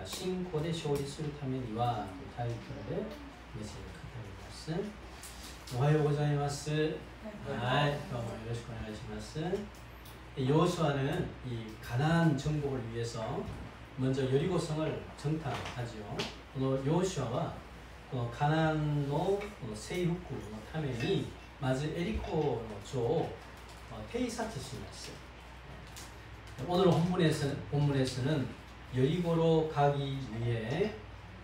信仰で勝利するためにはタイトルでメッセージを語ります。おはようございます。はい、今日もよろしくお願いします。여호수아는 이 가나안 정복을 위해서 먼저 여리고성을 정탐하지요. 여호수아와 가나안의 세이후쿠 타면이 마즈 에리코의 조 테이사트시였어요. 오늘 본문에서는 여리고로 가기 위해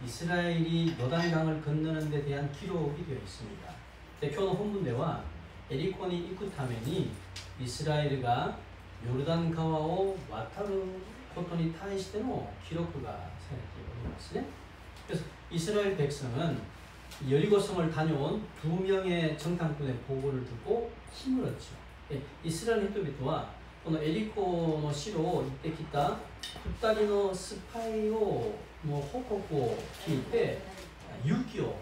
이스라엘이 요단강을 건너는 데 대한 기록이 되어 있습니다. 교는 본문대와 에리코니 이쿠타면이 이스라엘가 요르단 강화を 와타루 코토니 타이시대노 기록가 생각해 보겠습니다. 그래서 이스라엘 백성은 여리고성을 다녀온 2명의 정탐꾼의 보고를 듣고 힘을 얻죠. 이스라엘 히토비토와 このエリコの城を行ってきた2人のスパイをの報告を聞いて勇気を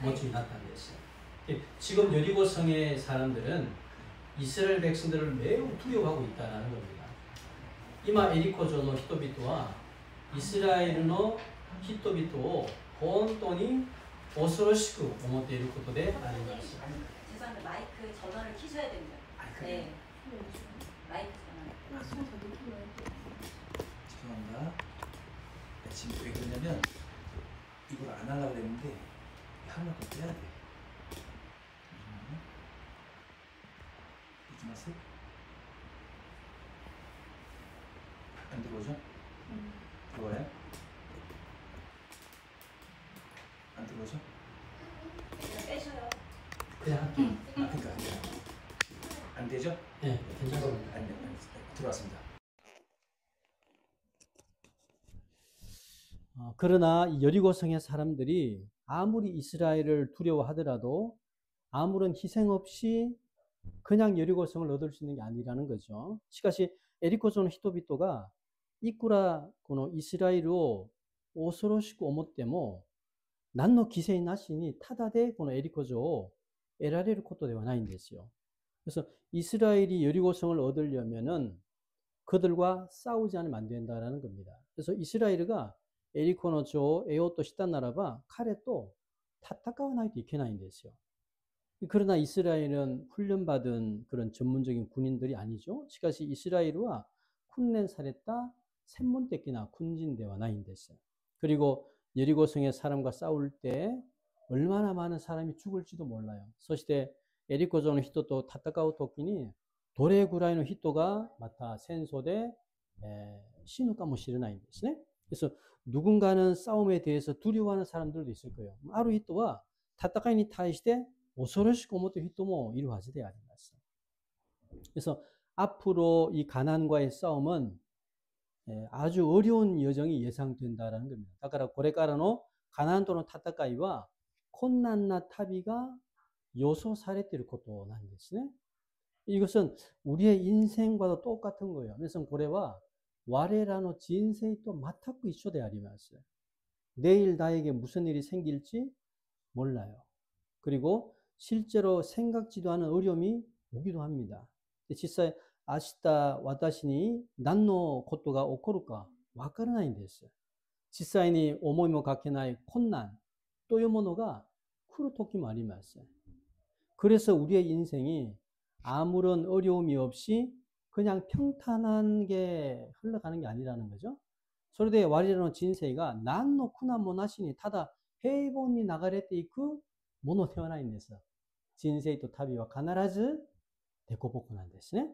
持ちになったんです。지금 여리고성의 사람들은 이스라엘 백성들을 매우 두려워하고 있다는 겁니다. 이마 에리코조의 히토비토와 이스라엘의 히토비토を 本当に恐ろしく思っていることであります。 죄송한데 마이크 전원을 켜셔야 됩니다. 네. 마이크 전원. 죄송합니다. 지금 왜 그러냐면 이걸 안 하려고 그랬는데 하나 더 빼야 돼. 이지 마세요. 안 들어오죠? 들어와요? 안 들어오죠? 그냥 빼셔요. 그냥 할게요. 그러니까 안 되죠? 네, 괜찮습니다. 안 들어왔습니다. 그러나 이 여리고성의 사람들이 아무리 이스라엘을 두려워하더라도 아무런 희생 없이 그냥 여리고성을 얻을 수 있는 게 아니라는 거죠. しかし 에리코조の人々がいくらこのイスラエルを恐ろしく思っても何の犠牲なしにただでこのエリコ城を得られることではないんですよ. 그래서 이스라엘이 여리고성을 얻으려면은 그들과 싸우지 않으면 안 된다라는 겁니다. 그래서 이스라엘가 에리코노 조 에오토 시단 나라바 카레또 타타카와 나이도 이케나인 됐어요. 그러나 이스라엘은 훈련받은 그런 전문적인 군인들이 아니죠. しかし 이스라엘과 훈련された 専門的な 군진대와 나인 됐어요. 그리고 여리고성의 사람과 싸울 때 얼마나 많은 사람이 죽을지도 몰라요. そして 에리코조의 히토도 타타카오 토끼니 도레구라이의 히토가 마타 센소대 신우가 뭐 싫으나인 됐어요. 그래서 누군가는 싸움에 대해서 두려워하는 사람들도 있을 거예요. 아루 히토와 타타카이니 타이시대 오소로시고 모토 히토모 이루하지대 아리마스. 그래서 앞으로 이 가나안과의 싸움은 아주 어려운 여정이 예상된다라는 겁니다. だからこれからの 가나안との戦いは困難な旅が予想されていることなんですね. 이것은 우리의 인생과도 똑같은 거예요. 그래서 これは 와레라노 진세이도 마타쿠 이쇼데 아리마스. 내일 나에게 무슨 일이 생길지 몰라요. 그리고 실제로 생각지도 않은 어려움이 오기도 합니다.実際 아시다 와다시니 난노 코토가 오코루까 와카라나이 데스. 実際に思いもかけない困難というものが来る時もあります. 그래서 우리의 인생이 아무런 어려움이 없이 그냥 평탄한 게 흘러가는 게 아니라는 거죠. それで 와리라노 진세이가 난노 쿠나모 나시니 타다 헤이본이 나가레테 이쿠 모노 태어나인 데서 진세이 또 타비와 가나라즈 데코보코난 데스네.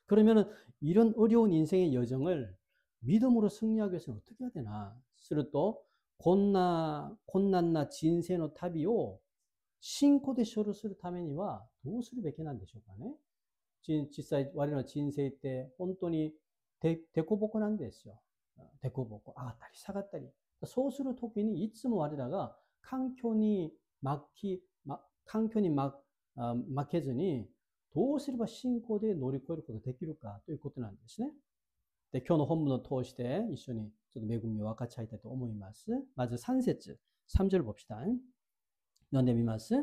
그러면은 이런 어려운 인생의 여정을 믿음으로 승리하기 위해서는 어떻게 해야 되나? すると 곤난나 진세노 타비오 信仰で勝利するためにはどうするべきなんでしょうかね。実際我々の人生って本当にデコボコなんですよ。デコボコ上がったり下がったり。そうするときにいつも我らが環境に負けずにどうすれば信仰で乗り越えることができるかということなんですね。で、今日の本文を通して一緒にちょっと恵みを分かち合いたいと思います。まず3節、3절 봅시다. 読んでみます。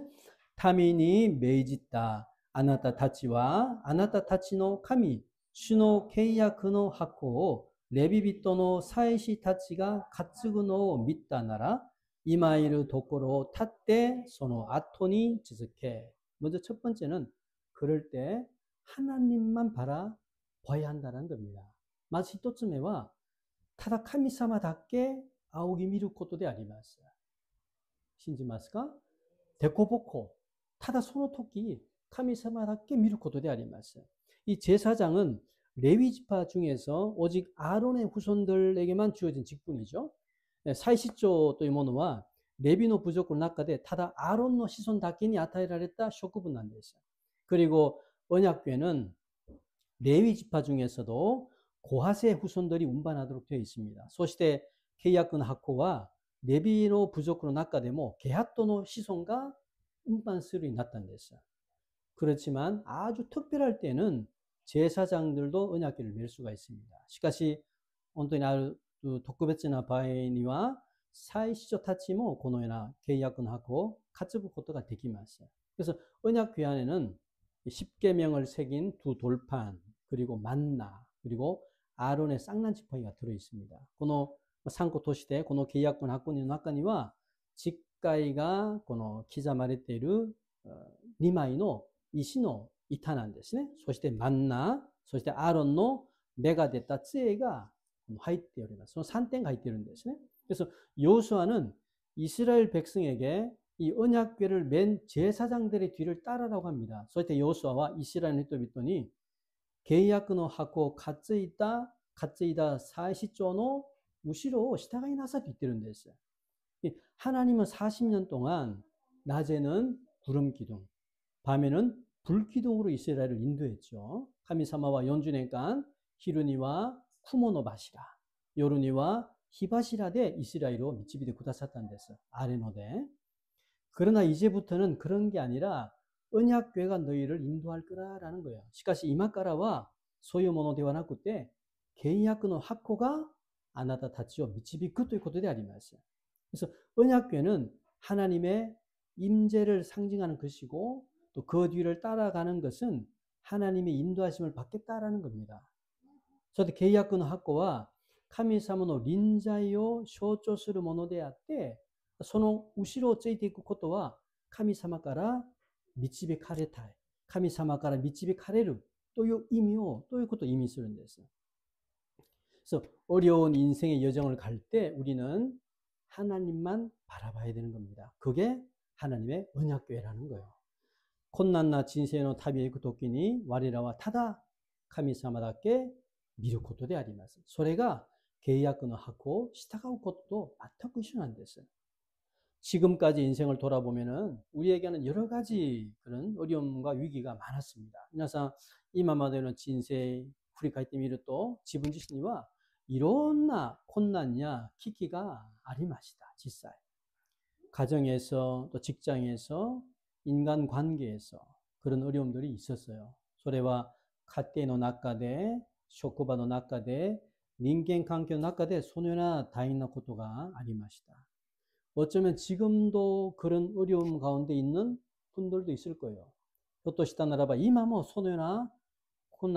民に命じたあなたたちはあなたたちの神、主の契約の箱をレビ人の祭司たちが担ぐのを見たなら今いるところを立ってその後に続け. 먼저 첫 번째는 그럴 때 하나님만 바라봐야 한다는 겁니다. まず一つ目はただ神様だけ仰ぎ見ることであります。信じますか? 데코보코, ただその時神様だけ見ることであります。이 제사장은 레위 지파 중에서 오직 아론의 후손들에게만 주어진 직분이죠. 祭司長というものはレビの部族の中でただアロンの子孫だけに与えられた職分なんです。 그리고 언약궤는 레위 지파 중에서도 고하세 후손들이 운반하도록 되어 있습니다. そして契約の箱はレビの部族の中でもゲハットの子孫が運搬するようになったんです。 그렇지만 아주 특별할 때는 제사장들도 언약궤를 맬 수가 있습니다. しかし本当にある特別な場合には祭司長たちもこのような契約の箱を担ぐことができます。 그래서 언약궤 안에는 십계명을 새긴 두 돌판 그리고 만나 그리고 아론의 쌍난 지팡이가 들어 있습니다. この3個としてこの契約の箱の中には十戒がこの刻まれている2枚の石の板なんですね。そしてマンナ、そしてアーロンの目が出た杖が入っております。その3点が入っているんですね。 그래서 여호수아는 이스라엘 백성에게 이 언약궤를 맨 제사장들의 뒤를 따르라고 합니다. そしてヨシュアはイスラエルの人々に契約の箱を担いだ祭司長の後ろを従いなさいと言ってるんです。 하나님은 40년 동안 낮에는 구름 기둥, 밤에는 불 기둥으로 이스라엘을 인도했죠. 카미사마와 40년간 히르니와 쿠모노 바시라, 요르니와 히바시라데 이스라엘로 미치비데 구다샀다는 데서 아레노데. 그러나 이제부터는 그런 게 아니라 언약궤가 너희를 인도할 거라라는 거예요. しかし今からはそういうものではなくて契約の箱があなたたちを導くということであります。 그래서 언약궤는 하나님의 임재를 상징하는 것이고 또 그 뒤를 따라가는 것은 하나님의 인도하심을 받겠다라는 겁니다. そして契約の箱は神様の臨在を象徴するものであって、その後ろをついていくことは神様から導かれたい、神様から導かれるという意味を、ということを意味するんです。 그래서 어려운 인생의 여정을 갈 때 우리는 하나님만 바라봐야 되는 겁니다. 그게 하나님의 언약궤라는 거예요. 콘난나 진세노 타비의 그 도끼니 와리라와 타다 카미사마다께 미루ことであります。それが契約の箱を従うことと全く一緒なんです。 지금까지 인생을 돌아보면은 우리에게는 여러 가지 그런 어려움과 위기가 많았습니다.皆さん今までの人生振り返ってみると自分自身には色んな困難や危機がありました。実際 가정에서 또 직장에서 인간 관계에서 그런 어려움들이 있었어요. それは家庭の中で職場の中で人間関係の中でそのような大変なことがありました。 어쩌면 지금도 그런 어려움 가운데 있는 분들도 있을 거예요. ひょっとしたならば今もそのような困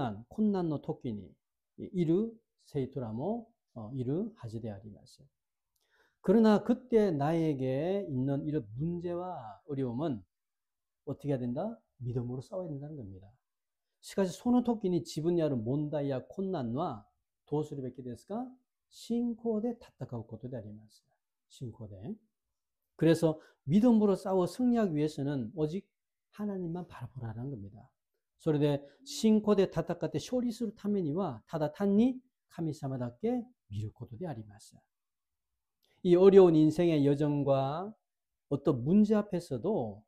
難の時にいる生徒らもいるはずであります。 그러나 그때 나에게 있는 이런 문제와 어려움은 어떻게 해야 된다? 믿음으로 싸워야 된다는 겁니다. しかしその時に自分にある問題や困難はどうするべきですか? 신고대戦うことであります。 신고대. 그래서 믿음으로 싸워 승리하기 위해서는 오직 하나님만 바라보라는 겁니다. それで信仰で戦って勝利するためにはただ単に神様だけ見ることであります。 이 어려운 인생의 여정과 어떤 문제 앞에서도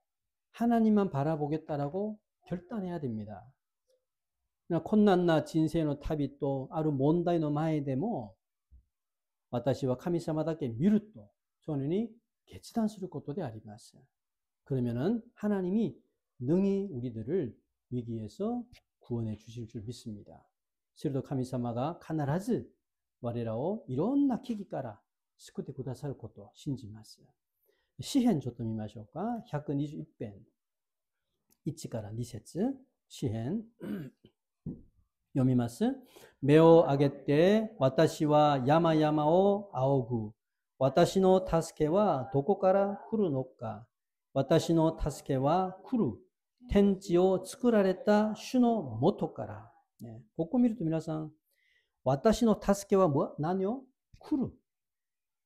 하나님만 바라보겠다라고 결단해야 됩니다. 困難な人生の旅とある問題の前でも私は神様だけ見るとそのように決断することであります。 그러면은 하나님이 능히 우리들을 위기에서 구원해 주실 줄 믿습니다. すると神様が必ず我らをいろんな危機から救ってくださることを信じます。 詩編ちょっと見ましょうか。121編1から2節詩編読みます。目を上げて、私は山々を仰ぐ。私の助けはどこから来るのか。私の助けは来る。天地を作られた主の元から。ね、ここ見ると皆さん、私の助けは何よ？来る。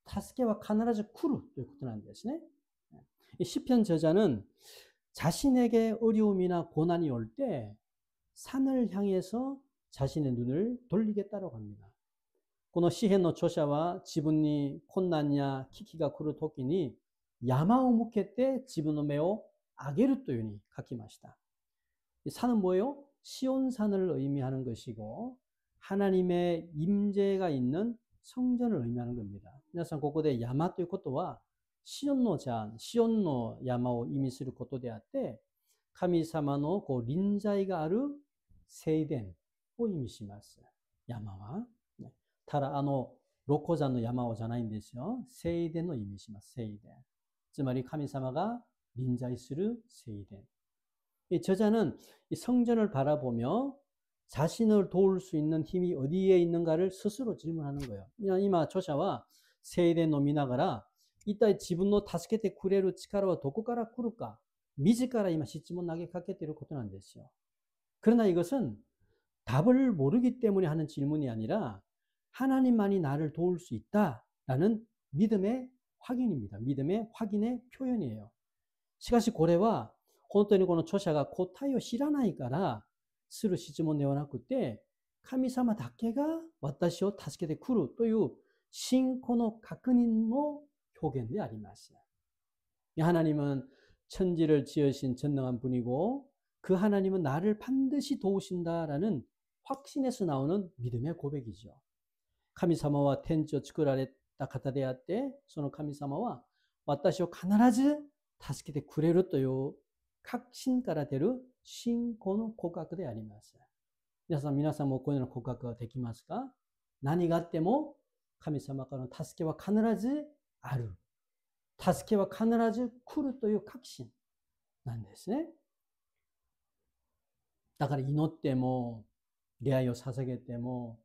助けは必ず来るということなんですね。이 시편 저자는 자신에게 어려움이나 고난이 올 때 산을 향해서 자신의 눈을 돌리겠다고 합니다. この詩篇の著者は自分に困難や危機が来るときに山を向けて自分の目を上げるというふうに書きました。산은 뭐예요? 시온산을 의미하는 것이고 하나님의 임재가 있는 성전을 의미하는 겁니다. 皆さんここで山ということはシオンの山、シオンの山を意味することであって、神様の臨在がある聖殿を意味します。山は。ただ六甲山の山をじゃないんですよ。聖殿を意味します。聖殿。つまり神様が臨在する聖殿。이 저자는 이 성전을 바라보며 자신을 도울 수 있는 힘이 어디에 있는가를 스스로 질문하는 거예요. 이마 저자와聖殿を見ながら一体自分の助けてくれる力はどこから来るか自ら今質問投げかけていることなんですよ。그러나 이것은 답을 모르기 때문에 하는 질문이 아니라 하나님만이 나를 도울 수 있다라는 믿음의 확인입니다. 믿음의 확인의 표현이에요. しかしこれは本当にこの著者が答えを知らないからする質問ではなくて神様だけが私を助けてくるという信仰の確認の표현이 아리마스. 하나님은 천지를 지으신 전능한 분이고 그 하나님은 나를 반드시 도우신다라는 확신에서 나오는 믿음의 고백이죠. 神様は天地を作られた方であって、その神様は私を必ず助けてくれるという確信から出る信仰の告白であります。皆さんもこのような告白ができますか？何があっても神様からの助けは必ずある。助けは必ず来るという確信なんですね。だから祈っても、礼拝を捧げても、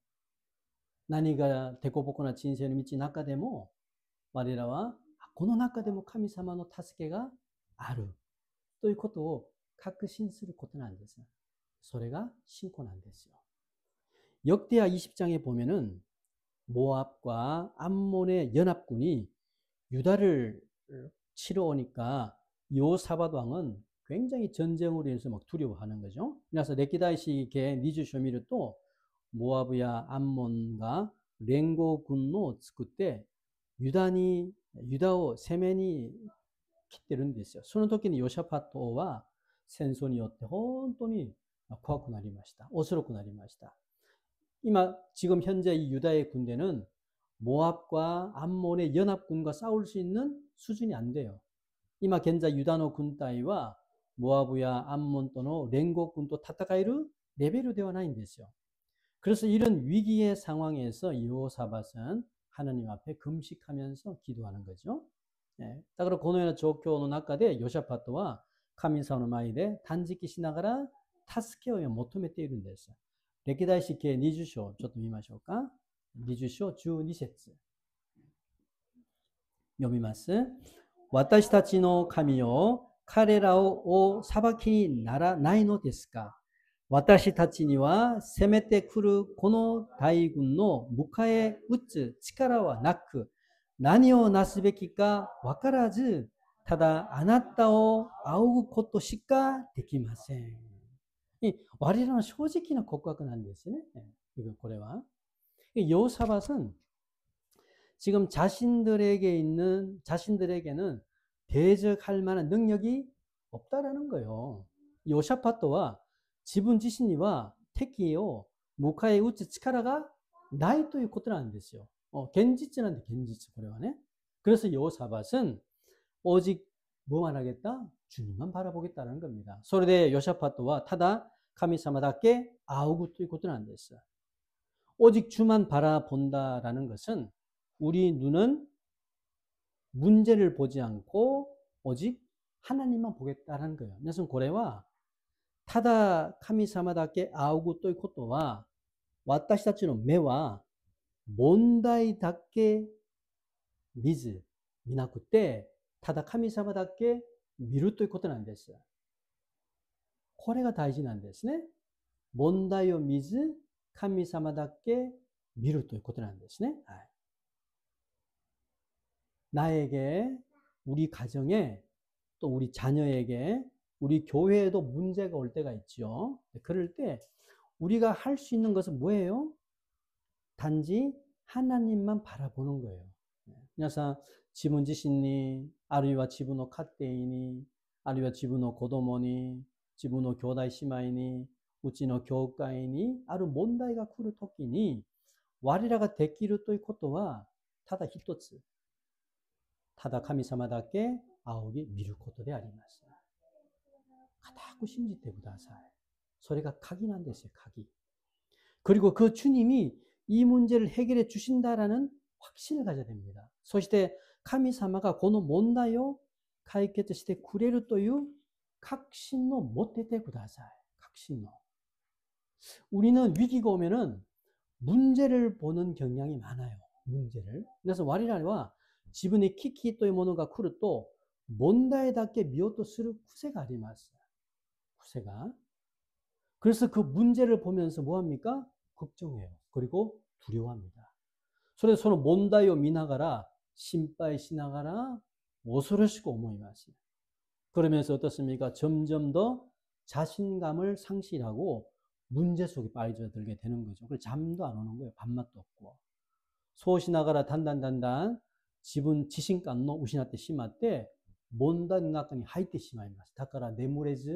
何が凸凹な人生の道の中でも、我らはこの中でも神様の助けがあるということを確信することなんです。それが信仰なんですよ。역대하 20장에 보면은 모압과 암몬의 연합군이 유다를 치러 오니까 여호사밧 왕은 굉장히 전쟁으로 인해서 막 두려워하는 거죠. 그래서 레키다이시게 니주쇼미를 또 모압이야 암몬과 랭고군노 그때 유다오 세면이 기대는 됐어요. その時に 요샤파토와戦争によって本当に怖くなりました。恐ろくなりました。 지금 현재 이 유다의 군대는 모압과 암몬의 연합군과 싸울 수 있는 수준이 안 돼요. 이마 현재 유다노 군따위와 모압이야 암몬 또는 랭고군と 戦える 레벨이 되어ないんですよ. 그래서 이런 위기의 상황에서 여호사밧은 하나님 앞에 금식하면서 기도하는 거죠. 예. だからこのような状況の中でヨシャパトは神様の前で断食しながら助けを求めているんです。歴代史記20章ちょっと見ましょうか。20章12節読みます。私たちの神よ、彼らを裁きにならないのですか。私たちには攻めてくるこの大軍の迎え撃つ力はなく、何をなすべきか分からず、ただあなたを仰ぐことしかできません。我々の正直な告白なんですね。これは。여호사밧은 지금 자신들에게는 대적할 만한 능력이 없다라는 거예요. 요샤파토와 지분 자신이와 택이요 무카에 우치 치카라가 나이ということなんですよ. 겐지츠는데 겐지츠 그래와네. 그래서 여호사밧은 오직 뭐만 하겠다? 주님만 바라보겠다는 겁니다. それで 요샤파토와 타다 카미사마답게 아우구ということなんです. 오직 주만 바라본다라는 것은 우리 눈은 문제를 보지 않고 오직 하나님만 보겠다는 거예요. 그래서 고래와 타다 카미사마답게 아우구 ということは私たちの目は問題だけ見ず、見なくて、ただ神様だけ見るということなんです。これが大事なんですね。問題を見ず、神様だけ見るということなんですね。はい、나에게, 우리 가정에, 또 우리 자녀에게, 우리 교회에도 문제가 올 때가 있죠. 그럴 때 우리가 할 수 있는 것은 뭐예요? 단지 하나님만 바라보는 거예요. 그래서 지분自身に あるいは自分の家庭にあるいは自分の子供に自分の兄弟姉妹にうちの教会にある問題が来るときに我らができるということはただ一つ、ただ神様だけ仰ぎ見ることであります。固く信じてください。それが鍵なんですよ、鍵。그리고 그 주님이 이 문제를 해결해 주신다라는 확신을 가져야 됩니다. そして神様がこの問題を解決してくれるという確信を持っててください. 확신로. 우리는 위기가 오면은 문제를 보는 경향이 많아요. 문제를. 그래서 와리라와 지분의 키키 또의 모노가 쿠르 또問題だけ 見ようとする 癖があります.癖が. 그래서 그 문제를 보면서 뭐합니까? 걱정해요. 그리고 두려워합니다. それでその問題を見ながら心配しながら恐ろしく思います. 그러면서 어떻습니까? 점점 더 자신감을 상실하고 문제 속에 빠져들게 되는 거죠. 그래서 잠도 안 오는 거예요. 밥맛도 없고. そうしながらだんだん自分自信感の失ってしまって問題の中に入ってしまいます。だから眠れず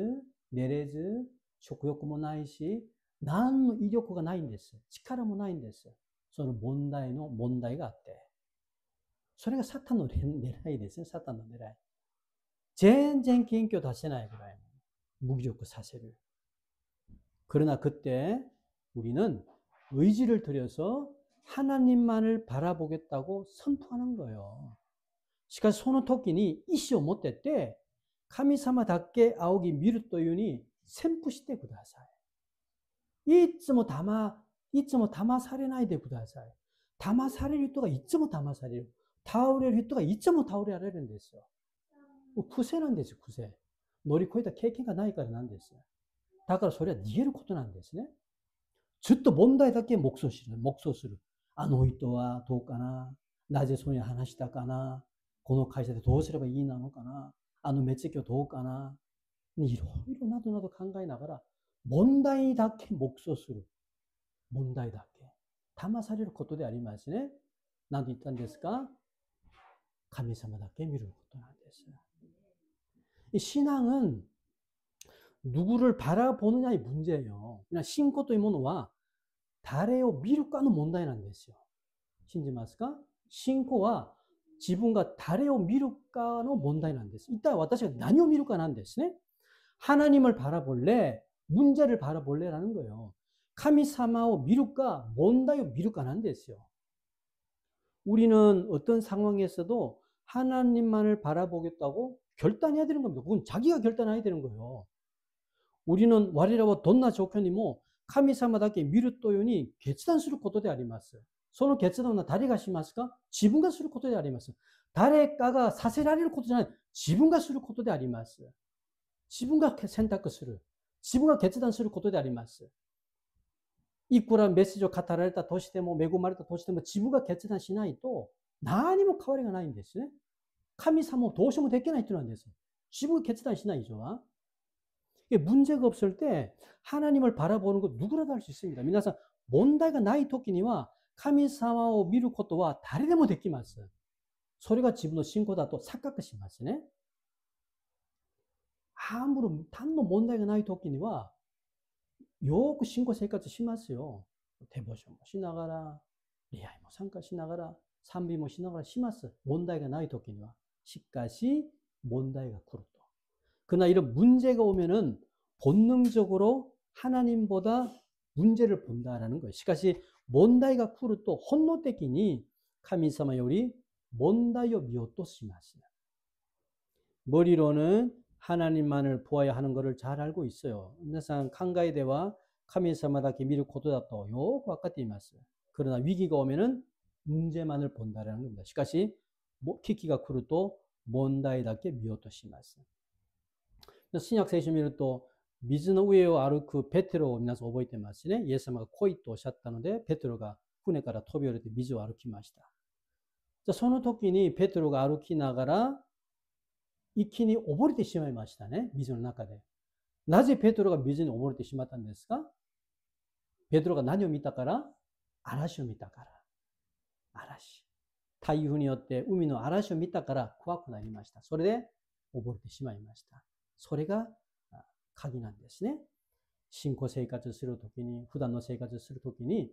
寝れず食欲もないし何の威力がないんです。力もないんです。その問題があって。それがサタンの狙いですね。サタンの狙い。全然元気を出せないぐらい無気力させる. 그러나 그때 우리는 의지를 들여서 하나님만을 바라보겠다고 선포하는 거예요. しかしその時に意志を持ってって神様だけ仰ぎ見るというように宣布してください。いつも騙されないでください。騙される人がいつも騙される。倒れる人がいつも倒れられるんですよ。癖なんですよ、癖。乗り越えた経験がないからなんです。だからそれは逃げることなんですね。ずっと問題だけ黙想する。あの人はどうかな、なぜそういう話したかな、この会社でどうすればいいなのかな、あの面積はどうかな、いろいろなどなど考えながら問題だけ黙想する。問題だけ。騙されることでありますね。何と言ったんですか？神様だけ見ることなんです。신앙은 누구를 바라보느냐의 문제예요. 그냥 신고というものは誰を見るかの問題なんですよ。信じますか？信仰は自分が誰を見るかの問題なんです。一体私が何を見るかなんですね。하나님을 바라볼래? 문제를 바라볼래라는 거예요. 神様を見るか, 뭔가를 미룰까는 됐어요. 우리는 어떤 상황에서도 하나님만을 바라보겠다고 결단해야 되는 겁니다. 그건 자기가 결단해야 되는 거예요. 우리는 와리라와 돈나 조건이 뭐神様だけ見るというように決断することであります。その決断は誰がしますか？自分がすることであります。誰かがさせられることじゃない。自分がすることであります。自分が選択する。自分が決断することであります。いくらメッセージを語られたとしても、恵まれたとしても、自分が決断しないと何も変わりがないんですね。神様をどうしようもできない人なんです。自分が決断しない以上は。문제가 없을 때 하나님을 바라보는 것 누구라도 할 수 있습니다. 皆さん、問題がない時には神様を見ることは誰でもできます。それが自分の信仰だと錯覚しますね。아무런 단도 문제가ない時にはよく信仰生活しますよ。데보션もしながら、礼拝も参加しながら、賛美もしながらします。問題がない時には。しかし問題が来ると。 그러나 이런 문제가 오면은 본능적으로 하나님보다 문제를 본다라는 거예요. しかし問題が来ると本能的に神様より問題を見ようとします。 머리로는 하나님만을 보아야 하는 것을 잘 알고 있어요. 항상 칸가이데와 神様だけ見ることだとよく分かっています。그러나 위기가 오면은 문제만을 본다라는 겁니다. しかし危機が来ると問題だけ見ようとします。新約聖書を見ると水の上を歩くペテロを皆さん覚えてますね。イエス様が来いとおっしゃったので、ペテロが船から飛び降りて水を歩きました。その時にペテロが歩きながら一気に溺れてしまいましたね。水の中で。なぜペテロが水に溺れてしまったんですか？ペテロが何を見たから？嵐を見たから。嵐。台風によって海の嵐を見たから怖くなりました。それで溺れてしまいました。それが鍵なんですね。信仰生活するときに、普段の生活するときに、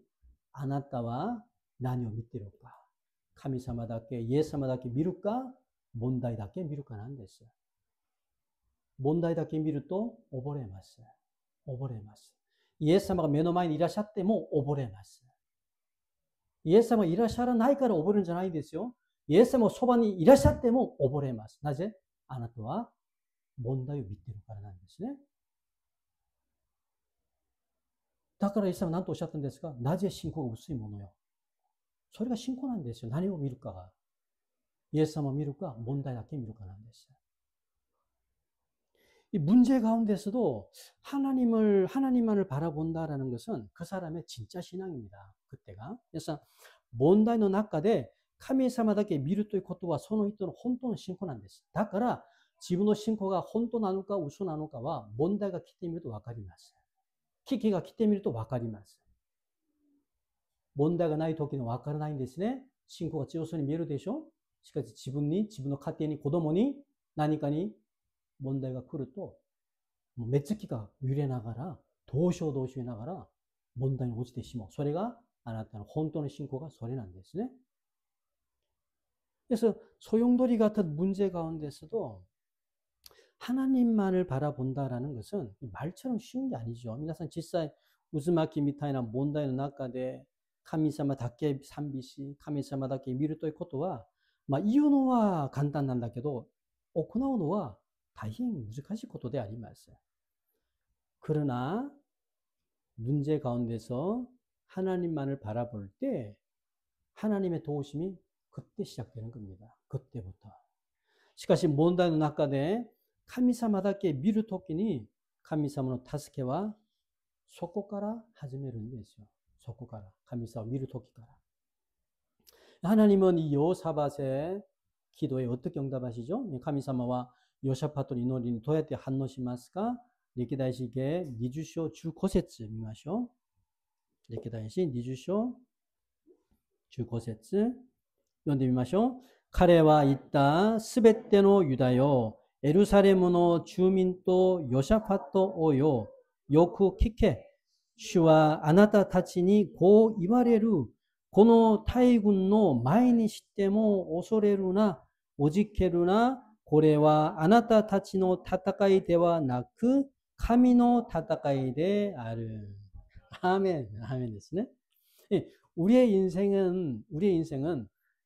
あなたは何を見ているか。神様だけ、イエス様だけ見るか、問題だけ見るかなんです。問題だけ見ると溺れます。溺れます。イエス様が目の前にいらっしゃっても溺れます。イエス様がいらっしゃらないから溺れるんじゃないですよ。イエス様がそばにいらっしゃっても溺れます。なぜ？あなたは問題を見ているからなんですね。だからイエス様は何とおっしゃったんですか？なぜ信仰が薄いものよ。それが信仰なんですよ。何を見るかが。イエス様を見るか、問題だけ見るかなんです。이 문제 가운데서도 하나님만을 바라본다라는 것은 그 사람의 진짜 신앙입니다. 그때가. 그래서問題の中で神様だけ見るということはその人の本当の信仰なんです。だから自分の信仰が本当なのか嘘なのかは問題が来てみると分かります。危機が来てみると分かります。問題がない時の分からないんですね。信仰が強そうに見えるでしょ。しかし自分の家庭に子供に何かに問題が来ると、目つきが揺れながら、どうしようながら、問題に落ちてしまう。それがあなたの本当の信仰がそれなんですね。그래서 소용돌이 같은 문제 가운데서도 하나님만을 바라본다라는 것은 말처럼 쉬운 게 아니죠.皆さん実際渦巻きみたいな問題の中で神様だけ賛美し、神様だけ見るということは、言うのは簡単なんだけど、行うのは大変難しいことであります。그러나 문제 가운데서 하나님만을 바라볼 때 하나님의 도우심이 그때 시작되는 겁니다. 그때부터. しかし問題の中で神様だけ見るときに神様の助けはそこから始めるんですよ。そこから神様を見るときから。 하나님은 이 여호사밧의 기도에 어떻게 응답하시죠?神様は 요샤파토 이노리니 도야테 한노시마스가 리키다이시게 니주쇼 주고세츠 미마쇼 리키다이시 니주쇼 주고세츠 연대 미마쇼 카레와 있다 스베테노 유다요 에루살렘노 주민도 요샤파토 오요 요쿠 키케 슈와 아나타 타치니 고 이와레루 고노 타이군노 마이니 시테모 오소레루나 오지케루나これはあなたたちの戦いではなく神の戦いである。아멘. 아멘ですね. 우리의 인생은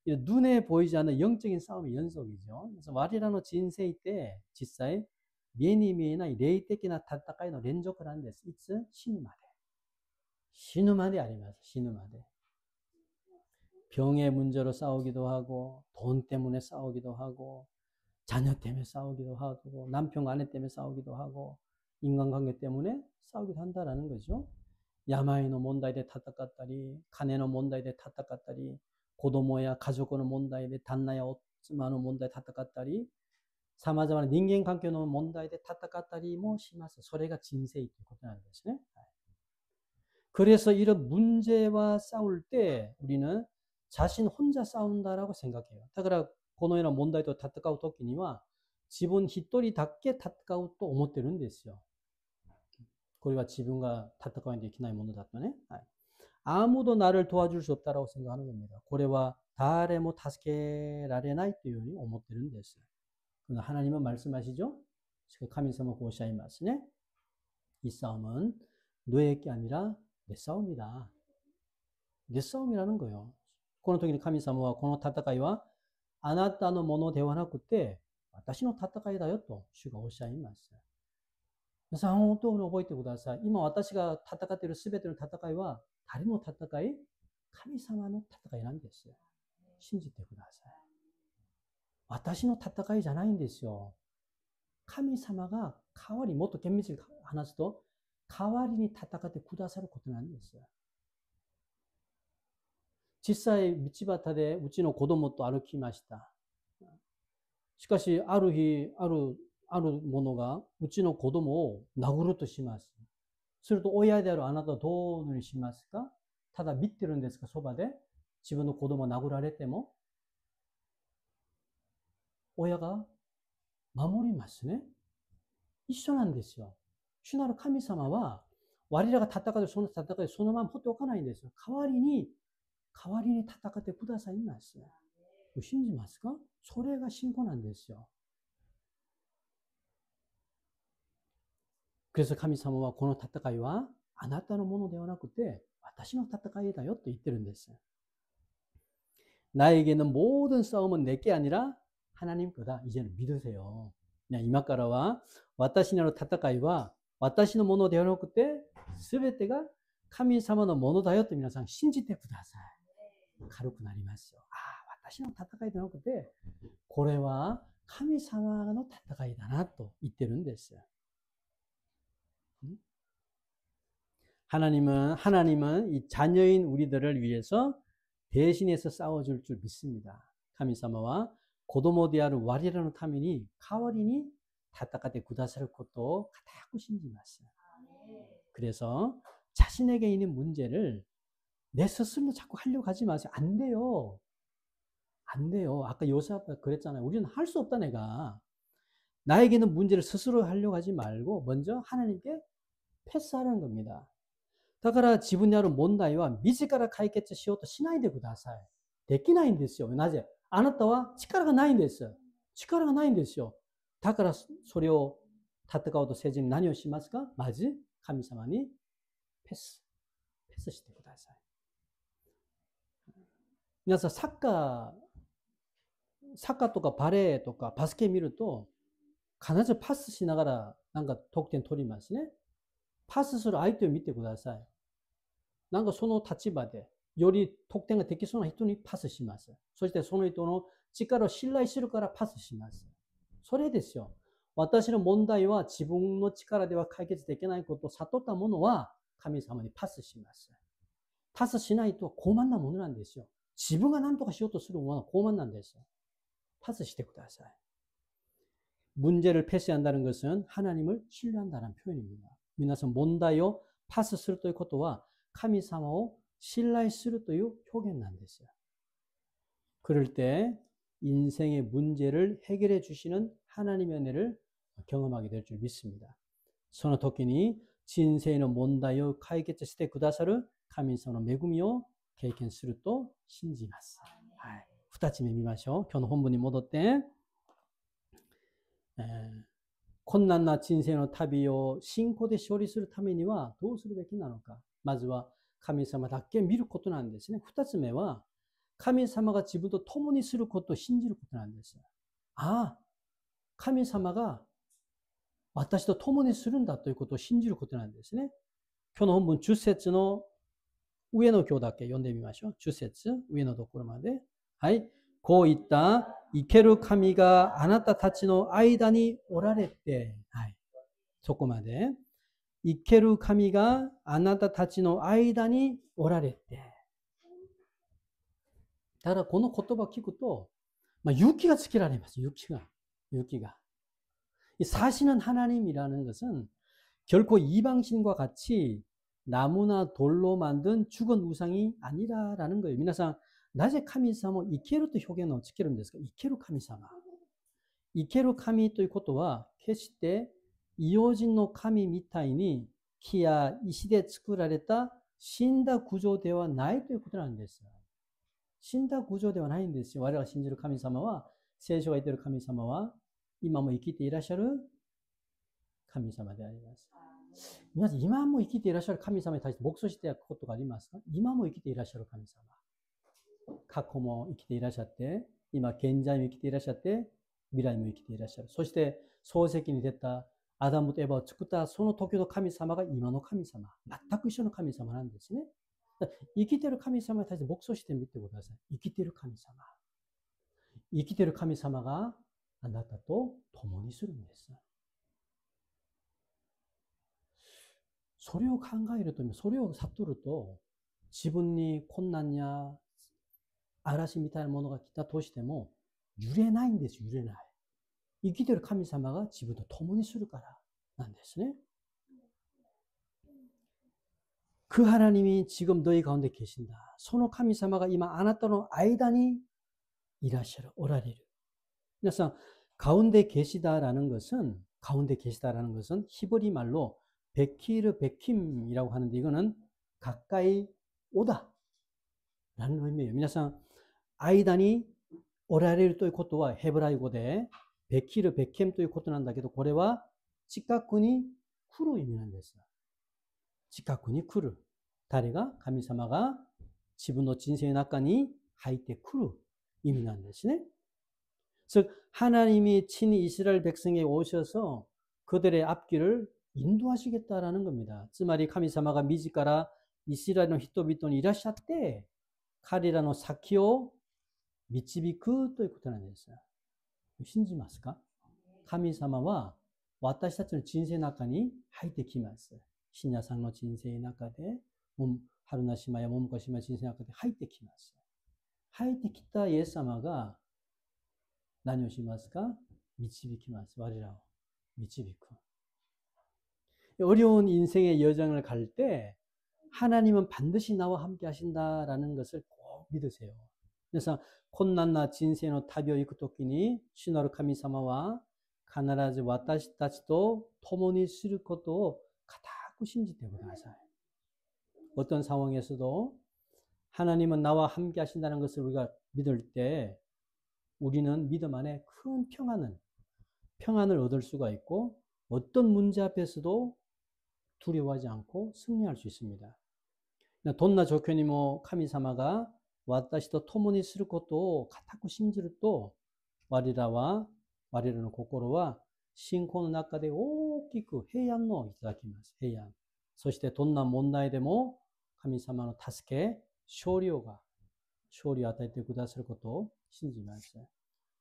눈에 보이지 않는 영적인 싸움의 연속이죠. 그래서 와리라노 진세이 때実際 目に見えない霊的な戦いの連続なんです。いつ？死ぬまで。死ぬまであります。死ぬまで。병의 문제로 싸우기도 하고 돈 때문에 싸우기도 하고 자녀 때문에 싸우기도 하고 남편 아내 때문에 싸우기도 하고 인간관계 때문에 싸우기도 한다라는 거죠. 야마이노問題で戦ったり、金の問題で戦ったり、子供や家族の問題で旦那や妻の問題で戦ったり、様々な人間関係の問題で戦ったりもします。それが人生ということなんですね。그래서 이런 문제와 싸울 때 우리는 자신 혼자 싸운다라고 생각해요. 그러니까 このような問題と戦うときには自分一人だけ戦うと思ってるんですよ。これは自分が戦わないといけないものだとね。아무도 나를 도와줄 수 없다라고 생각하는 겁니다. これは誰も助けられないというふうに思ってるんです。그러나 하나님은 말씀하시죠.神様こうおっしゃいますね. 이 싸움은 너의 게 아니라 내 싸움이다. 내 싸움이라는 거예요. この時に神様はこの戦いはあなたのものではなくて私の戦いだよと主がおっしゃいます。皆さん本当に覚えてください。今私が戦っている全ての戦いは誰の戦い？神様の戦いなんですよ。信じてください。私の戦いじゃないんですよ。神様が代わり、もっと厳密に話すと、代わりに戦ってくださることなんですよ。実際、道端でうちの子供と歩きました。しかし、ある日、ある者がうちの子供を殴るとします。すると、親であるあなたはどういうふうにしますか？ただ見てるんですか？そばで自分の子供を殴られても。親が守りますね。一緒なんですよ。主なる神様は、我らが戦うその戦いそのまま放っておかないんですよ。代わりに戦ってくださいます。信じますか？それが信仰なんですよ。그래서神様はこの戦いはあなたのものではなくて私の戦いだよと言ってるんです。나에게는 모든 싸움은 내게 아니라 하나님 거다. 이제는 믿으세요. 그냥今からは私の戦いは私のものではなくて全てが神様のものだよと皆さん信じてください。軽くなりますよ。私の戦いではなくてこれは神様の戦いだなと言ってるんです。하나님은 이 자녀인 우리들을 위해서 대신해서 싸워줄 줄 믿습니다. 神様は子供である我らのために代わりに戦ってくださることを固く信じます. 그래서 자신에게 있는 문제를 내 스스로 자꾸 하려고 하지 마세요. 안 돼요. 안 돼요. 아까 요셉 그랬잖아요. 우리는 할 수 없다 내가. 나에게 있는 문제를 스스로 하려고 하지 말고 먼저 하나님께 패스하라는 겁니다. だから自分にある問題は自ら解決しようとしないでください。できないんですよ。なぜ？あなたは力がないんです。力がないんですよ。だからそれを戦おうとせずに何をしますか？まず神様に패스してください。皆さんサッカーとかバレーとかバスケ見ると必ずパスしながらなんか得点取りますね。パスする相手を見てください。なんかその立場でより得点ができそうな人にパスします。そしてその人の力を信頼するからパスします。それですよ。私の問題は自分の力では解決できないことを悟った者は神様にパスします。パスしないと高慢なものなんですよ。自分が何とかしようとするものは高慢なんですよ。パスしてください。문제를 패스한다는 것은 하나님을 신뢰한다는 표현입니다. 皆さん問題をパスするということは神様を信頼するという表現なんですよ。 그럴 때 인생의 문제를 해결해 주시는 하나님의 은혜를 경험하게 될 줄 믿습니다. その時に人生の問題を解決してくださる神様の恵みを経験すると信じます。はい、2つ目見ましょう。今日の本文に戻って、困難な人生の旅を信仰で勝利するためにはどうするべきなのか。まずは神様だけ見ることなんですね。2つ目は神様が自分と共にすることを信じることなんです。神様が私と共にするんだということを信じることなんですね。今日の本文10節の上の行だけ読んでみましょう。10節上のところまで。はい。こういった生ける神があなたたちの間におられて、はい。そこまで。生ける神があなたたちの間におられて。だからこの言葉を聞くと、유기가つけられます。유기가. 사시는 하나님이라는 것은 결코 이방신과 같이 나무나 돌로 만든 죽은 우상이 아니라라는 거예요. 皆さん、なぜ神様を生けると表現をつけるんですか？生ける神様。生ける神ということは、決して異様人の神みたいに木や石で作られた死んだ구조ではないということなんです。死んだ구조ではないんですよ。我々が信じる神様は、聖書が言っている神様は、今も生きていらっしゃる神様であります。皆さん、今も生きていらっしゃる神様に対して黙想していたことがありますか？今も生きていらっしゃる神様。過去も生きていらっしゃって、今現在も生きていらっしゃって、未来も生きていらっしゃる。そして、漱石に出たアダムとエバを作ったその時の神様が今の神様、全く一緒の神様なんですね。生きてる神様に対して黙想してみてください。生きてる神様。生きてる神様があなたと共にするんです。それを考えると、それを悟ると、自分に困難や嵐みたいなものが来たとしても、揺れないんです、揺れない。生きてる神様が自分と共にするからなんですね。그 하나님이 지금 너희 가운데 계신다. その神様が今あなたの間にいらっしゃる, 오라리르. 그래서 가운데 계시다라는 것은 히브리 말로 베키르 베킴이라고 하는데 이거는 가까이 오다 라는 의미예요. 皆さん 間に 오라리르 ということはヘブライ語でベキルベキムということなんだけど、これは近くに来る意味なんです。近くに来る。誰が？神様が自分の人生の中に入ってくる意味なんですね。즉 하나님이 친히 이스라엘 백성에 오셔서 그들의 앞길을 인도하시겠다라는 겁니다. つまり神様が自らイスラエルの人々にいらっしゃって彼らの先を導くということなんです。信じますか？神様は私たちの人生の中に入ってきます。信者さんの人生の中で、春名島や桃子島の人生の中で入ってきます。入ってきたイエス様が何をしますか？導きます。我らを導く。어려운 인생의 여정을 갈 때 하나님은 반드시 나와 함께 하신다라는 것을 꼭 믿으세요. 그래서 곤난나 진세의 타비오 이쿠 토끼니 신화로神様は必ず私たちと共にすることを固く信じてください. 어떤 상황에서도 하나님은 나와 함께 하신다는 것을 우리가 믿을 때 우리는 믿음 안에 큰 평안을 얻을 수가 있고 어떤 문제 앞에서도 두려워하지 않고 승리할 수 있습니다. どんな状況にも神様が私と共にすることを固く信じると、我らの心は信仰の中で大きく平安をいただきます。平安。そしてどんな問題でも神様の助け、勝利を与えてくださることを信じます。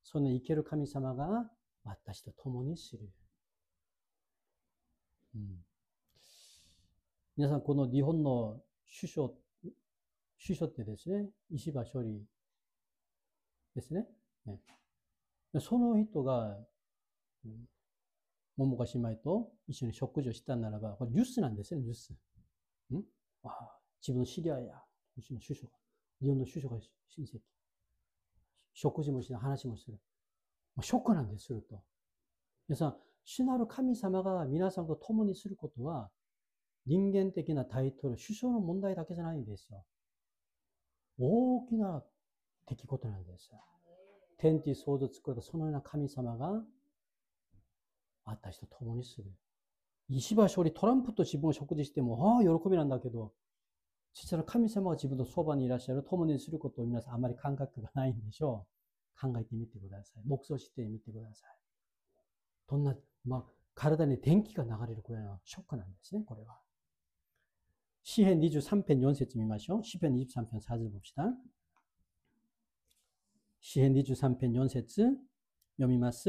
その生ける神様が私と共にする。皆さん、この日本の首相ってですね、石破勝利ですね。その人が、桃花姉妹と一緒に食事をしたならば、これニュースなんですよ、ニュース。自分の知り合いや、うちの首相が、日本の首相が親戚。食事もしない、話もする。ショックなんです、すると。皆さん、主なる神様が皆さんと共にすることは、人間的なタイトル、首相の問題だけじゃないんですよ。大きな出来事なんです。天地創造を作られたそのような神様が私と共にする。石破勝利、トランプと自分を食事しても、喜びなんだけど、実は神様が自分のそばにいらっしゃる、共にすることを皆さんあまり感覚がないんでしょう。考えてみてください。黙想してみてください。どんな、体に電気が流れるくらいのショックなんですね、これは。시편 23편 4節見ましょう。시편 23편 4절 봅시다. 시편 23편 4節読みます。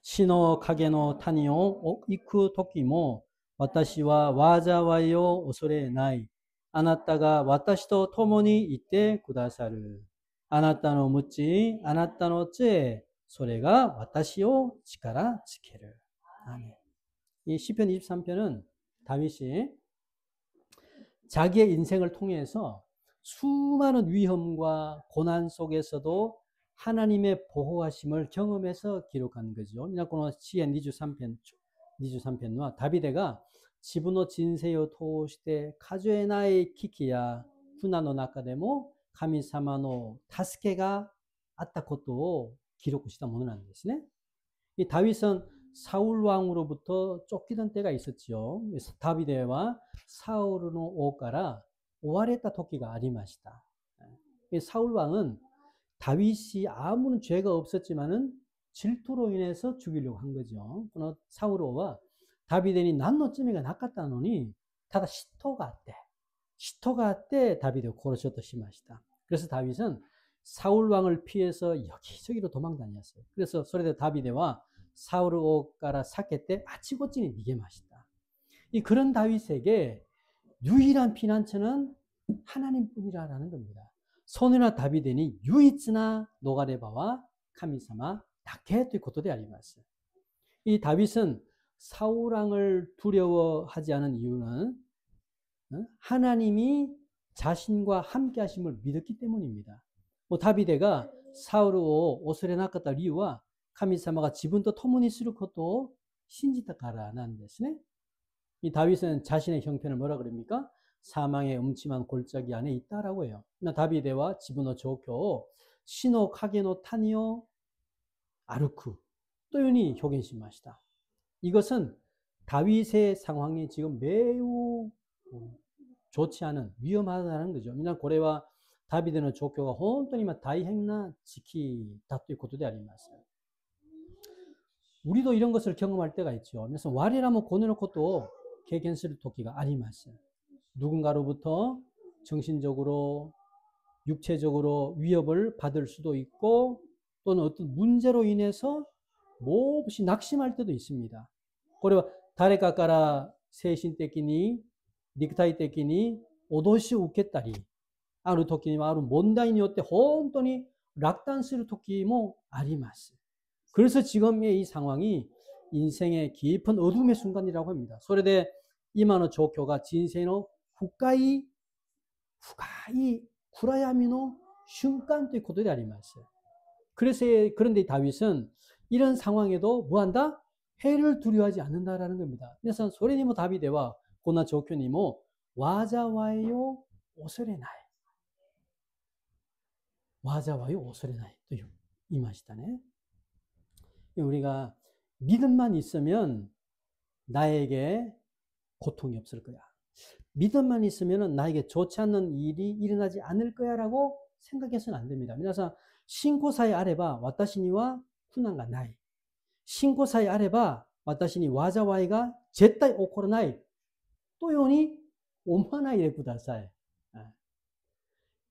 死の影の谷を行く時も、私は災いを恐れない。あなたが私と共にいてくださる。あなたの鞭、あなたの杖、それが私を力づける。이 시편 23편은 다윗이 자기의 인생을 통해서 수많은 위험과 고난 속에서도 하나님의 보호하심을 경험해서 기록한 거죠. この詩篇23編はダビデが自分の人生を通して数えない危機や苦難の中でも神様の助けがあったことを記録したものなんですね。이 다윗은 사울 왕으로부터 쫓기던 때가 있었죠. 다비데와 사울의 王から追われた時がありました. 사울 왕은 다윗이 아무런 죄가 없었지만은 질투로 인해서 죽이려고 한 거죠. 사울 왕과 다비데니 난노쯤이가 낚았다 노니 타다 시토가 아때. 시토가 아때 다비데 고로쇼토 시마시다. 그래서 다윗은 사울 왕을 피해서 여기저기로 도망 다녔어요. 그래서 소리대 다비데와 사울 오가라 사케 때 아치고찌니 니게 마시다. 이 그런 다윗에게 유일한 피난처는 하나님뿐이라는 겁니다. 소네나 다비데니 유이츠나 노가레바와 카미사마 다케ということであります. 이 다윗은 사울 왕을 두려워하지 않은 이유는 하나님이 자신과 함께 하심을 믿었기 때문입니다. 다비데가 사울を恐れなかった理由は神様が自分と共にすることを信じたからなんですね. 이 다윗은 자신의 형편을 뭐라 그럽니까? 사망의 음침한 골짜기 안에 있다라고 해요. 다비데와 지분의 조교, 신호 카게노 타니오 아르쿠 또 요니 효겐심마시다. 이것은 다윗의 상황이 지금 매우 좋지 않은 위험하다는 거죠. 왜냐하면 고래와 다비데의 조교가 혼돈이면 다이행나 지키다ということであります. 우리도 이런 것을 경험할 때가 있죠. 그래서 와리라면 고뇌의 것도経験する 時が あります. 누군가로부터 정신적으로, 육체적으로 위협을 받을 수도 있고 또는 어떤 문제로 인해서 몹시 낙심할 때도 있습니다. これは誰かから精神的に、肉体的に脅しを受けたり、ある時にはある問題によって本当に落胆する時もあります. 그래서 지금의 이 상황이 인생의 깊은 어둠의 순간이라고 합니다. それで今の状況が人生の深い暗闇の瞬間ということであります. 그런데 다윗은 이런 상황에도 뭐한다? 해를 두려워하지 않는다라는 겁니다. 그래서 소리니모 다비데와 고난 조교니모 와자와요 오소레나이. 와자와요 오소레나이. 또 이 맛이다네. 우리가 믿음만 있으면 나에게 고통이 없을 거야. 믿음만 있으면 나에게 좋지 않는 일이 일어나지 않을 거야라고 생각해서는 안 됩니다. 그래서 신고사에 아래바 와타시니와 후난가 나이. 신고사에 아래바 와타시니 와자와이가 제따이 오코로나이. 또 요니 오마나이레 구다사이.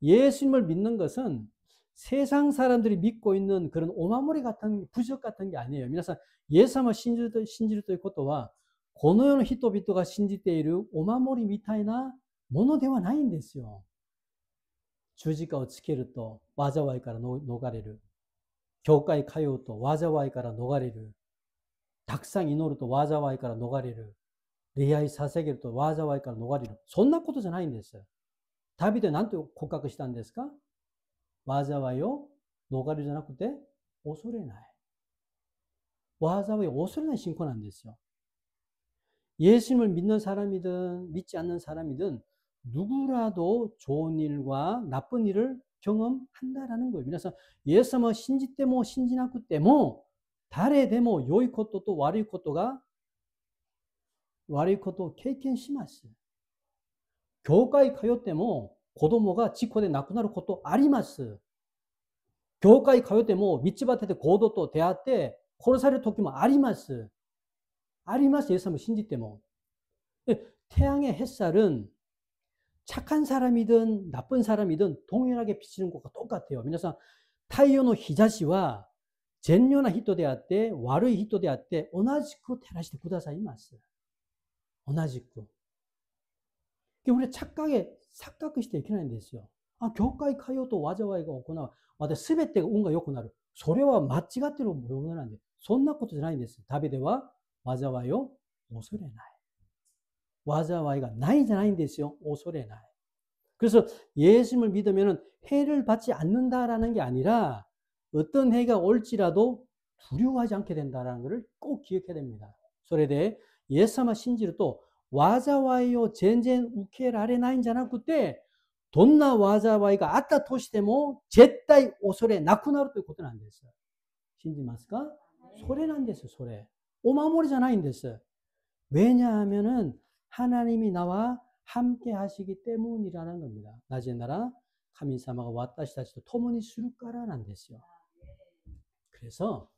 예수님을 믿는 것은 세상 사람들이 믿고 있는 그런 오마모리 같은 부적 같은 게 아니에요.皆さん 예수님을 신지를ということはこの世の人々が信じているお守りみたいなものではないんですよ。十字架をつけると災いから逃れる。教会通うと災いから逃れる。たくさん祈ると災いから逃れる。礼拝捧げると災いから逃れる。そんなことじゃないんです。ダビデは何と告白したんですか？災いを逃れるじゃなくて恐れない。災いを恐れない信仰なんですよ。 예수님을 믿는 사람이든 믿지 않는 사람이든 누구라도 좋은 일과 나쁜 일을 경험한다라는 거예요. 그래서 예수님을 신지 때모 신지나쿠 때모 다레 데모 요이 것도 또 와리 것도가 와리 것도経験します. 교회에 通っても子供が事故で亡くなることあります. 교회에 通っても道端で強盗と出会って殺される時もあります. 아리마스 예수님을 신지 때문에 태양의 햇살은 착한 사람이든 나쁜 사람이든 동일하게 비치는 것과 똑같아요. 그래서 타이오의 히자시와 젠요나 히토であって 와르이 히토であって 同じく照らしてくださいます. 同じく. 우리 착각してはいけないんですよ. 아, 교회에 通うと災いが行う. 全てが運が良くなる. それは間違ってるものなんで. そんなことじゃないんです. 다비데は 와자와요 오소레나이. 와자와이가 나이じゃないんですよ. 오소레나이. 그래서 예수님을 믿으면 해를 받지 않는다라는 게 아니라 어떤 해가 올지라도 두려워하지 않게 된다라는 것을 꼭 기억해야 됩니다. それで 예수님을 신지를 또 와자와이요 전전 우케라레나인 じゃなくて どんな災いがあったとしても絶対恐れなくなるということなんです. 信じますか? それなんです. それ. 오마모리잖아요. 왜냐하면은 하나님이 나와 함께 하시기 때문이라는 겁니다. 나제나라 카미사마가 와타시다시도 토모니 수루까라는 데스요. 그래서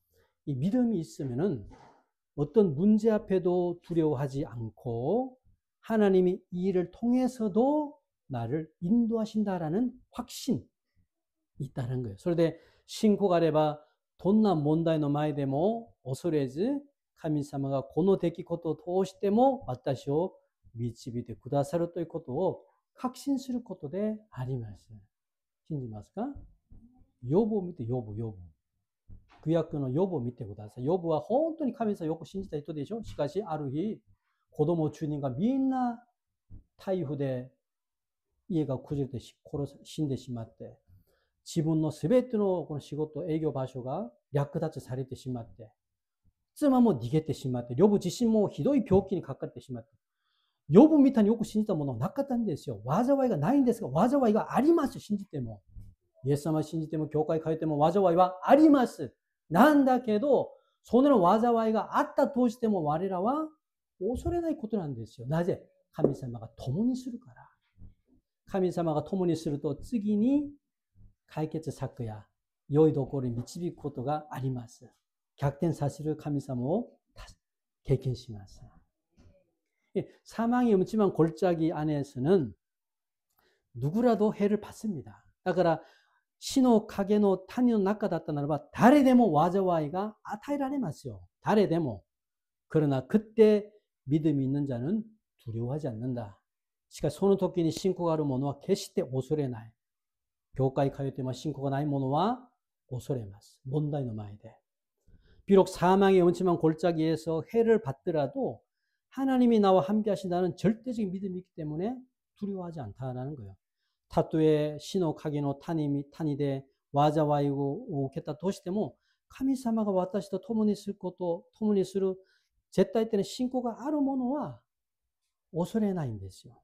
이 믿음이 있으면은 어떤 문제 앞에도 두려워하지 않고 하나님이 이 일을 통해서도 나를 인도하신다라는 확신이 있다는 거예요. それで信仰があればどんな問題の前でも恐れず、神様がこの出来事を通しても私を導いてくださるということを確信することであります。信じますか？ヨブを見て、ヨブ。旧約のヨブを見てください。ヨブは本当に神様をよく信じた人でしょ。しかしある日、子供10人がみんな台風で家が崩れて死んでしまって、自分のすべてのこの仕事、営業場所が略奪されてしまって、妻も逃げてしまって、ヨブ自身もひどい病気にかかってしまって、ヨブみたいによく信じたものはなかったんですよ。災いがないんですが、災いがあります。信じても。イエス様信じても、教会通っても災いはあります。なんだけど、その災いがあったとしても我らは恐れないことなんですよ。なぜ？神様が共にするから。神様が共にすると次に解決策や良いところに導くことがあります。逆転させる神様を経験します。사망의 음침한 골짜기 안에서는 누구라도 해를 받습니다. だから死の影の谷の中だったならば誰でも災いが与えられますよ。誰でも。그러나 그때 믿음이 있는 자는 두려워하지 않는다. しかしその時に信仰がある者は決して恐れない。教会通っても信仰がない者は恐れます。問題の前で。 비록 사망의 음침한 골짜기에서 해를 받더라도 하나님이 나와 함께 하신다는 절대적인 믿음이 있기 때문에 두려워하지 않다라는 거예요. たとえ死の影の谷で災いを受けたとしても神様が私と共にする絶対的な信仰がある者は恐れないんですよ。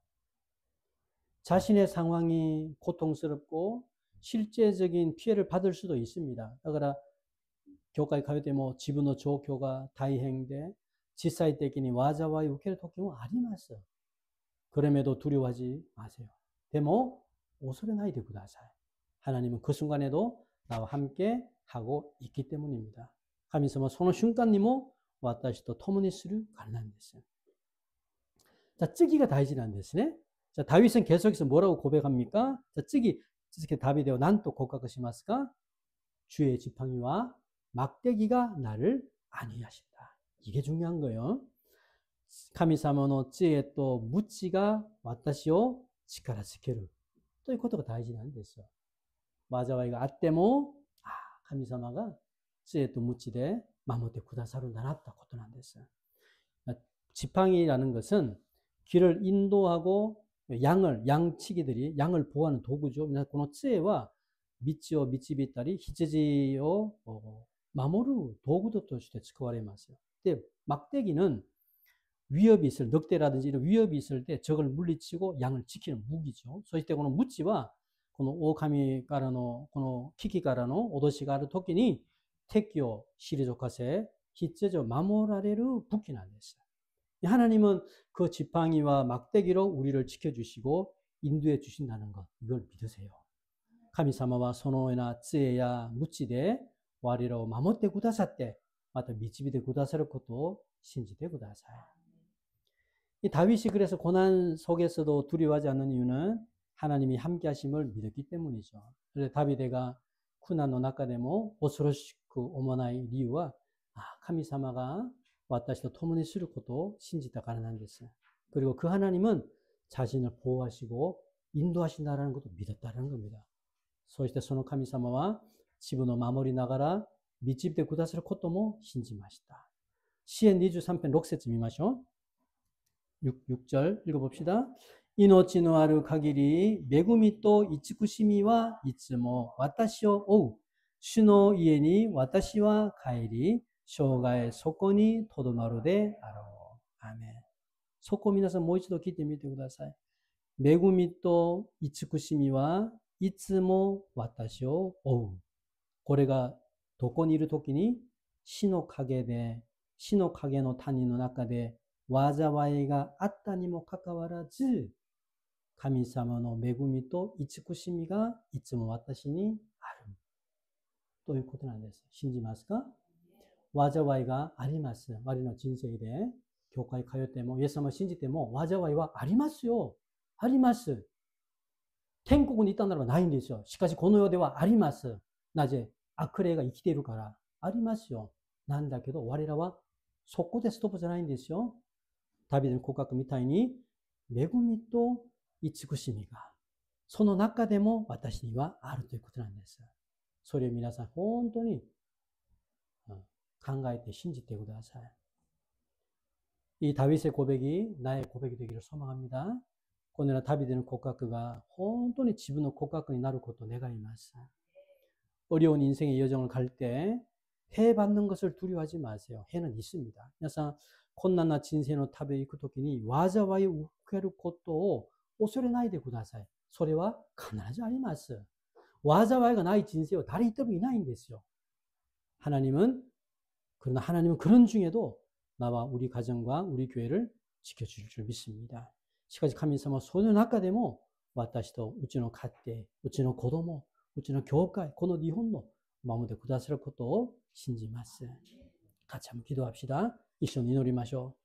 자신의 상황이 고통스럽고 실제적인 피해를 받을 수도 있습니다. だから教会通っても自分の状況が大変で実際的に災いを受ける時もあります。 그럼에도 두려워하지 마세요. でも恐れないでください. 하나님은 그 순간에도 나와 함께 하고 있기 때문입니다. 神様その瞬間にも私と共にするからなんです. 자, 쯔기가 다이지란ですね. 자, 다윗은 계속해서 뭐라고 고백합니까? 자, 쯔기 다비데오 난또 고백하시마스까? 주의 지팡이와 막대기가 나를 안위하신다. 이게 중요한 거예요. 神様の知恵と無知が私を力づけるということが大事なんですよ。災いがあっても、神様が知恵と無知で守ってくださるんだなということなんです。지팡이라는 것은 길을 인도하고 양치기들이 양을 보호하는 도구죠. 그知恵は道を導いたり、羊を守る道具として使われます。で、막대기는 위협이 있을, 늑대라든지 이런 위협이 있을 때 적을 물리치고 양을 지키는 무기죠. そしてこの無知はこの狼からのこの危機からの脅しがあるときに敵を退かせ、必ず守られる武器なんです。 하나님은 그 지팡이와 막대기로 우리를 지켜주시고 인도해 주신다는 것, 이걸 믿으세요. 神様はそのような知恵や無知で我らを守ってくださって、また導いてくださることを信じてください。 이 다윗이 그래서 고난 속에서도 두려워하지 않는 이유는 하나님이 함께 하심을 믿었기 때문이죠. 그래서 다윗가苦難の中でも恐ろしく思わない理由は神様が私と共にすることを信じたからなんです. 그리고 그 하나님은 자신을 보호하시고 인도하신다는 것도 믿었다는 겁니다. そしてその神様は自分を守りながら導いてくださることも信じました. 시편 23편 6節見ましょう. 6절 읽어봅시다.命のある限り恵みと慈しみはいつも私を追う。主の家に私は帰り、生涯そこにとどまるであろう。アーメン。そこを皆さんもう一度聞いてみてください。恵みと慈しみはいつも私を追う。これがどこにいるときに死の影の谷の中で災いがあったにもかかわらず、神様の恵みと慈しみがいつも私にあるということなんです。信じますか？わざわいがあります。我の人生で教会通ってもイエス様を信じてもわざわいはありますよ。あります。天国に行ったならばないんですよ。しかしこの世ではあります。なぜ？悪霊が生きているから。ありますよ。なんだけど我らはそこでストップじゃないんですよ。ダビデの告白みたいに恵みと慈しみがその中でも私にはあるということなんです。それを皆さん本当に考えて信じてください. 이 다윗의 고백이 나의 고백이 되기를 소망합니다. 오늘은 다윗의 고백가 本当に自分の告白になることを願います. 어려운 인생의 여정을 갈 때 해 받는 것을 두려워하지 마세요. 해는 있습니다. 皆さん困難な人生の旅へ行くときに災いを受けることを恐れないでください. それは必ずあります.災いがない人生は誰一人もいないんですよ. 그러나 하나님은 그런 중에도 나와 우리 가정과 우리 교회를 지켜줄 줄 믿습니다. しかし神様はその中でも私とうちの家庭、うちの子供、うちの教会、この日本の守ってくださることを信じます. 같이 한번 기도합시다. 一緒に祈りましょう.